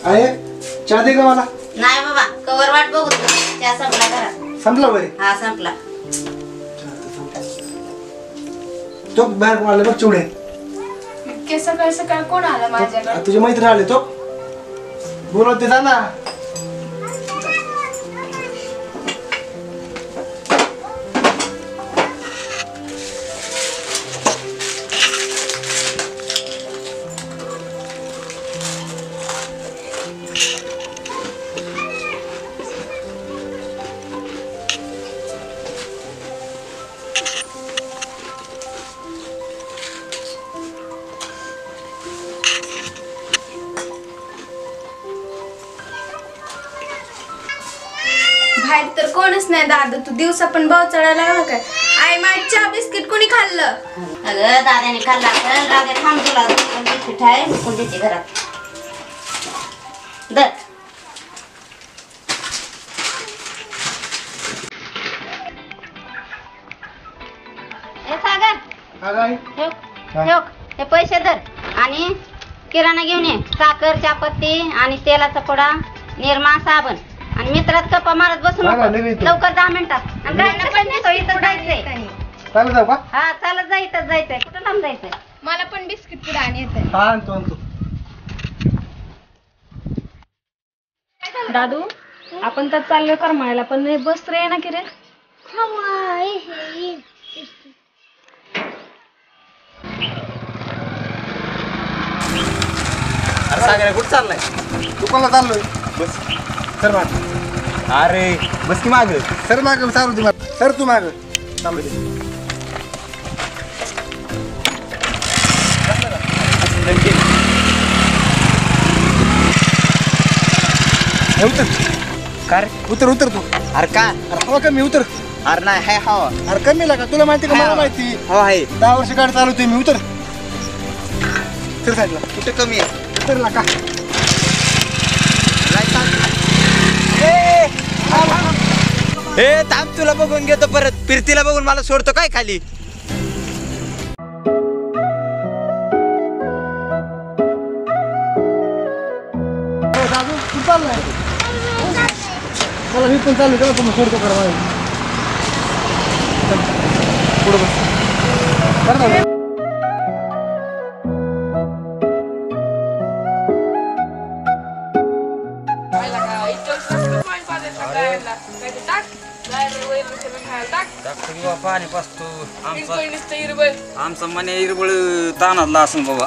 आहे चहा दे का मला? नाही बाबा कवर वाट बघू चहा संपला घरात. संपला वय? हा संपला. तो बाहेर कोण आले बघ चिवडे. सकाळ सकाळ कोण आला माझ्याकडे? तुझे मैत्रीण आले तो बोलवते जा ना. बाहेर तर कोणच नाही दादा. तू दिवसा पण भाव चढायला लागला काय? आई माझी चहा बिस्किट कोणी खाल्लं? अगं दादाने खाल्ला तर रागे थांब तुला बिस्किट आहे विकून देते घरात. दर ए सागर हे पैसे धर आणि किराणा घेऊन ये. साखर चहापत्ती आणि तेलाचा पुडा निरमा साबण आणि मित्रात गप्पा मारत बसू नको. लवकर 10 मिनिटात. आणि काय नको नेतो इथं जायचंय. चालू जाऊ का? हा चालत जा इथं जायचंय. कुठं लांब जायचंय? मला पण बिस्किट पुडा आणि येते. हा आणतो आणतो. दादू आपण तर चाललोय करमाळ्याला पण नाही बस रे ना की रे. अरे सागर कुठं चाललाय? दुकानला चाललोय. बस. सर माग. अरे बस की माग. सर माग चालू तू. सर तू माग. चालू दे. उतर. का रे? उतर उतर तू. अरे का? अरे हवा कमी उतर. अरे नाही हाय हवा. अरे कमी लागा तुला माहिती का? मला माहिती. हो आहे. 10 वर्ष गाडी चालवतोय मी. उतर. उतर साईडला. कुठे कमी आहे? उतर लागा. ए थांब तुला बघून घेतो परत. फिरतीला बघून मला सोडतो काय खाली? दादू तू चाललाय. मला मी पण चालू तेव्हा तुम्ही सोडतो करा मला. पुढे बस. कर दादा. पाणी पाचतो. आमचा मने इरबळ तानातला असं बाबा.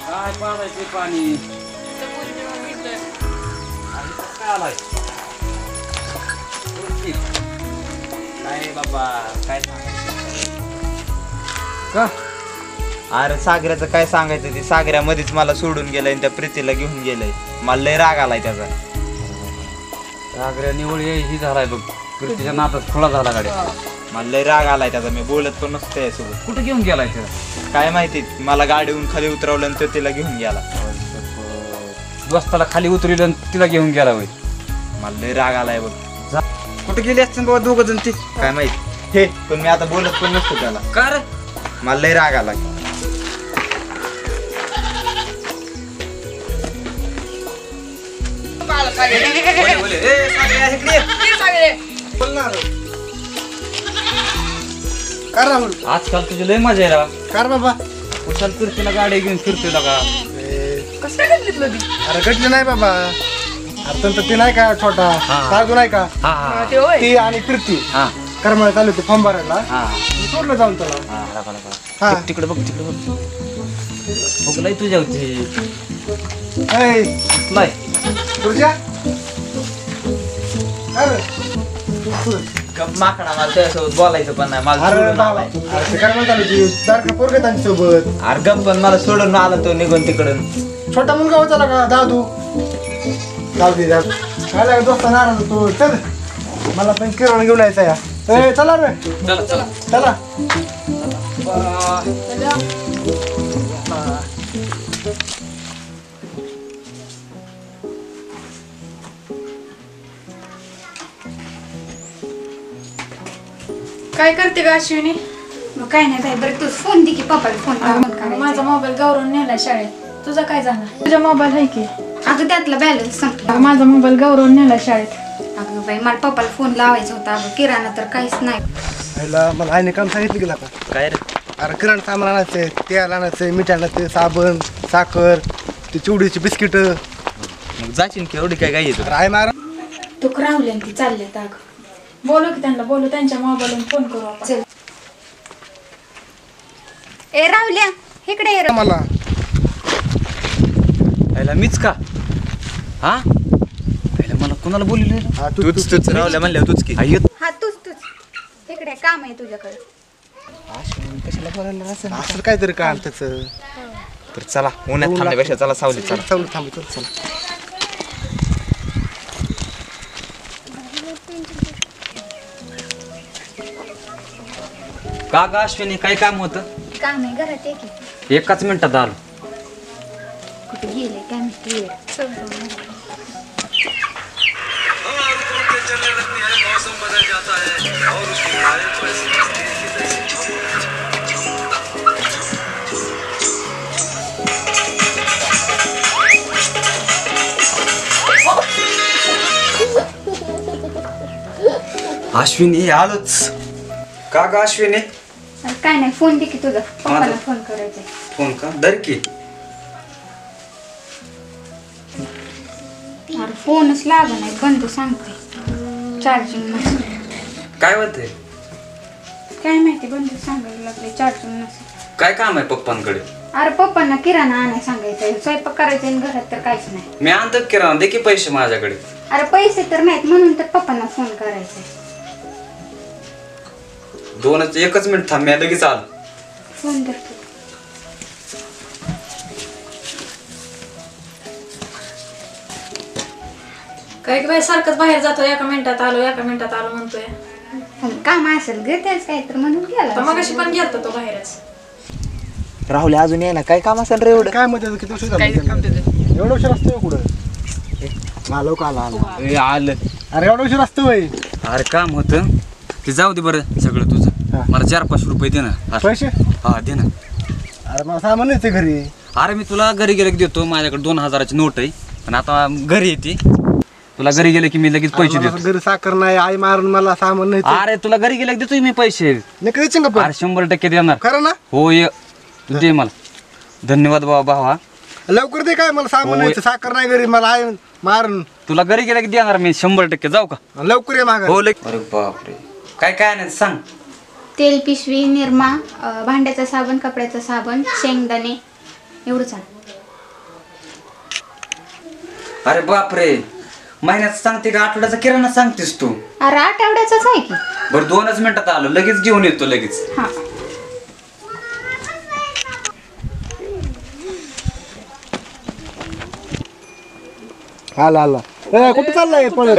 काय पाजायचे पाणी? काय बाबा काय का? अरे सागऱ्याचं काय सांगायचं? ते सागऱ्यामध्येच मला सोडून गेलाय आणि त्या प्रीतीला घेऊन गेलाय. मला लय राग आलाय त्याचा. सागऱ्या निवड ही झालाय बघ. प्रीतीच्या नातात खुळा झाला गाड्या. मला लय राग आलाय त्याचा. मी बोलत पण नसतो यासोबत. कुठे घेऊन गेलाय त्याला? काय माहिती मला गाडीहून खाली उतरवलं आणि तो तिला घेऊन गेला. दोस्ताला खाली उतरवलं आणि तिला घेऊन गेला होय. मला लय राग आलाय बघ. कुठे गेले असतील बाबा दोघ जण? ते काय माहिती हे पण मी आता बोलत पण नसतो त्याला. का रे? मला लय राग आलाय. कर राहुल. आजकाल तुझी लय मजा आहे. कर बाबा. कुशाल फिरतीला गाडी घेऊन फिरतोय का? अरे घटले नाही बाबा. अरे ती नाही का छोटा साधू नाही का? ती आणि कीर्ती करमाळा चालू होते फॉर्म भरायला. मी सोडलं जाऊन त्याला. तिकडे बघ तिकडे बघ. बघलाय तुझ्या होती तुझ्या माकडा मला त्यासोबत बोलायचं पण नाही. मला अरे सोडून आलाय. करमाळा चालू होती सारखं पोरग त्यांच्यासोबत. अरे गप पण मला सोडून आला तो निघून तिकडून. छोटा मुलगा होता ना का दादू. जाऊ दे जाऊ. काय लागेल दोस्ता नाराज होतो. चल मला पण किराणा घेऊन यायचा या. चला रे. चला चला. काय करते का अश्विनी? मग काय नाही बाई. बरं तू फोन दे की पप्पाला फोन माझा मोबाईल गौरव नेला शाळेत. तुझा काय झाला? तुझा मोबाईल आहे की? अगं त्यातला बॅलन्स संपला. माझा मोबाईल गौरव नेला शाळेत. अगं बाई मला पप्पाला फोन लावायचा होता. अगं किराणा तर काहीच नाही. मला आईने काम सांगितलं गेला का? काय रे अरे किराणा सामान आणायचंय, तेल आणायचंय, मीठ आणायचंय, साबण, साखर, ती चिवडीची बिस्किट. मग जाशील की एवढी काय काय येतो आई मारा तू राहुल ती चालले अगं. बोलू की त्यांना, बोलू त्यांच्या मोबाईलवरून फोन करू आपण. चल. ए राहुल्या इकडे ये रे. मला पहिला मीच का? हा पहिला मला कोणाला बोलले? हा, तूच रावल्या म्हणल्या तूच की हा तूच इकडे काम आहे तुझ्याकडे. कशाला बोलायला असं काहीतरी काम त्याचं. तर चला उन्हात थांबण्यापेक्षा चला सावलीत चला. चालू थांब चल. का ग अश्विनी काय काम होतं? काम आहे घरात ये की. एकाच मिनिटात आलो. कुठे गेले काय माहिती. अश्विनी आलोच. का ग अश्विनी? अरे काय नाही फोन दे की तुझा. पप्पाला फोन करायचा. फोन का दर की? अरे फोनच लागला नाही. बंद सांगते. चार्जिंग नसेल. काय होते? काय माहिती बंद सांगायला लागले. चार्जिंग नसेल. काय काम आहे पप्पांकडे? अरे पप्पांना किराणा आणाय सांगायचंय. स्वयंपाक करायचा आणि घरात तर काहीच नाही. मी आणतो किराणा. दे की पैसे माझ्याकडे. अरे पैसे तर नाहीत म्हणून तर पप्पांना फोन करायचाय. एकच मिनिट थांब. मी लगेच आलो. फोन कर तू. काय बाई सारखंच बाहेर जातो. एका मिनिटात आलो म्हणतोय. काम असेल ग त्याच काय तर म्हणून गेला. मग अशी पण गेलता तो बाहेरच. राहुल अजून ये ना काय काम असेल रे एवढं? काय म्हणते किती उशीर झाला? एवढा उशीर असतो कुठं? आलो का आलं? अरे एवढा उशीर असतो बाई. अरे काम होतं ते जाऊ दे बरं सगळं तुझं. मला 4-5 रुपये दे ना. पैसे? हा दे ना. अरे मला सामान येते घरी. अरे मी तुला घरी गेले की देतो. माझ्याकडे 2000ची नोट आहे. पण आता घरी येते. तुला घरी गेले की मी लगेच पैसे मला देतो. घरी साखर नाही. आई मारून मला सामान नाही. अरे तुला घरी गेले की देतो मी पैसे. नक्की देशील का पण? अरे 100% देणार. खरं ना? हो ये तू दे मला. धन्यवाद बाबा भावा. लवकर दे. काय मला सामान होय. नाही. साखर नाही घरी. मला आई मारून. तुला घरी गेले की देणार मी 100%. जाऊ का? लवकर ये माग. हो अरे बापरे. काय नाही सांग. तेल पिशवी, निरमा, भांड्याचा साबण, कपड्याचा साबण, शेंगदाणे एवढंच आण. अरे बापरे. महिन्याचं सांगते का आठवड्याचा किराणा सांगतेस तू? अरे आठवड्याचाच आहे की. बरं 2च मिनिटात आलो. लगेच घेऊन येतो लगेच. हा आला कुठे चाललाय पळत?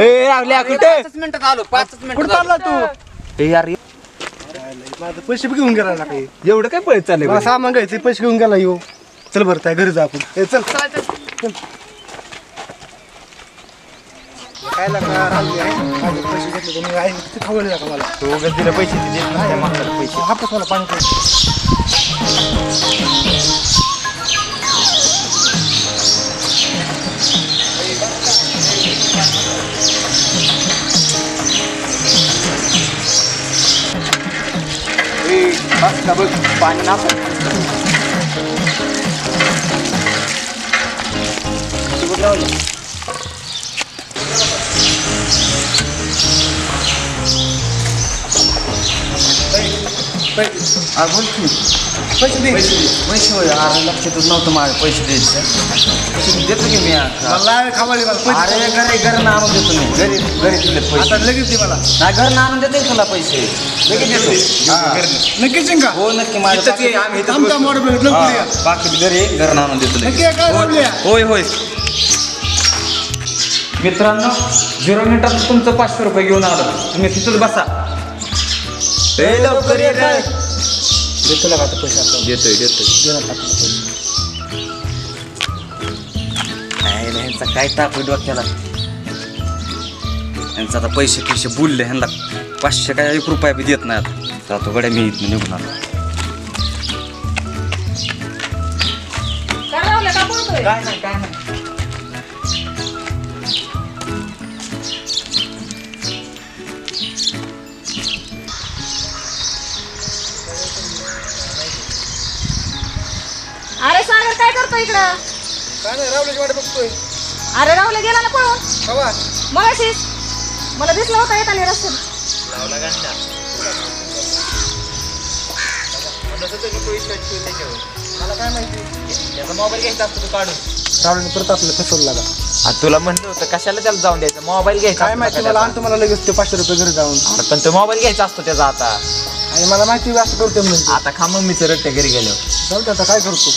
कुठे मिनिटात आलो. 5 कुठे चालला तू? यार माझं पैसे बी घेऊन गेला ना काही. एवढं काय पळत चाललंय मला सामान घ्यायचं. पैसे घेऊन गेला येऊ. चल बरं त्या घरी जा आपण. चल काय लागणार? माझे पैसे घेतले तर मी आई किती खवळले का मला. तू उगाच दिले पैसे ते देत नाही मागतात पैसे. हापस मला पाणी पाहिजे. बघ पाणी ना बोल की. पैसे दे. पैसे होय. अरे लक्षातच नव्हतं माझे पैसे द्यायचं. देतो की मी आता. मला खवळले मला पैसे. अरे घरी आणून देतो मी. घरी दिलेत पैसे. आता लगेच दे मला. नाही घरी आणून देतो तुला पैसे. लगेच देतो. नक्कीच येईन का? हो नक्की माझ्या आमचा मोड लवकर या. बाकी घरी आणून देतो लगेच. नक्की आहे काय बोलल्या? होय मित्रांनो 0 मिनिटात तुमचं 500 रुपये घेऊन आलो. तुम्ही तिथंच बसा. लवकर ये रे. देतो का आता पैसे आपल्याला? देतोय देणार का आपल्याला पैसे? ह्यांचा काय ताप डोक्याला. ह्यांचा आता पैसे बोलले. ह्यांना 500 काय 1 रुपया बी देत नाही. आता जातो गड्या मी इथून निघून आलो. बोलतोय? काय नाही काय नाही. अरे सागर काय करतो इकडं? काय नाही रावल्याची वाट बघतोय. अरे राहुल गेला ना पळून. हवा मगाशीच मला दिसला होता येताना रस्त्यात. लावला गांडा. म्हणत होतो की पोलीस स्टेशन त्याच्यावर. मला काय माहिती त्याचा मोबाईल घ्यायचा असतो तू काढून. रावल्याने परत आपल्याला फसवलं लागा. तुला म्हणलं होतं कशाला त्याला जाऊन द्यायचं, मोबाईल घ्यायचा काय असतो माहिती का मला त्याचा? आणतो मला लगेच ते 500 रुपये घरी जाऊन. अरे पण तो मोबाईल घ्यायचा असतो त्याचा आता. आणि मला माहिती असं करतोय म्हणून. आता खा मम्मीचं रट्टे घरी गेल्यावर. जाऊ दे आता काय करतो.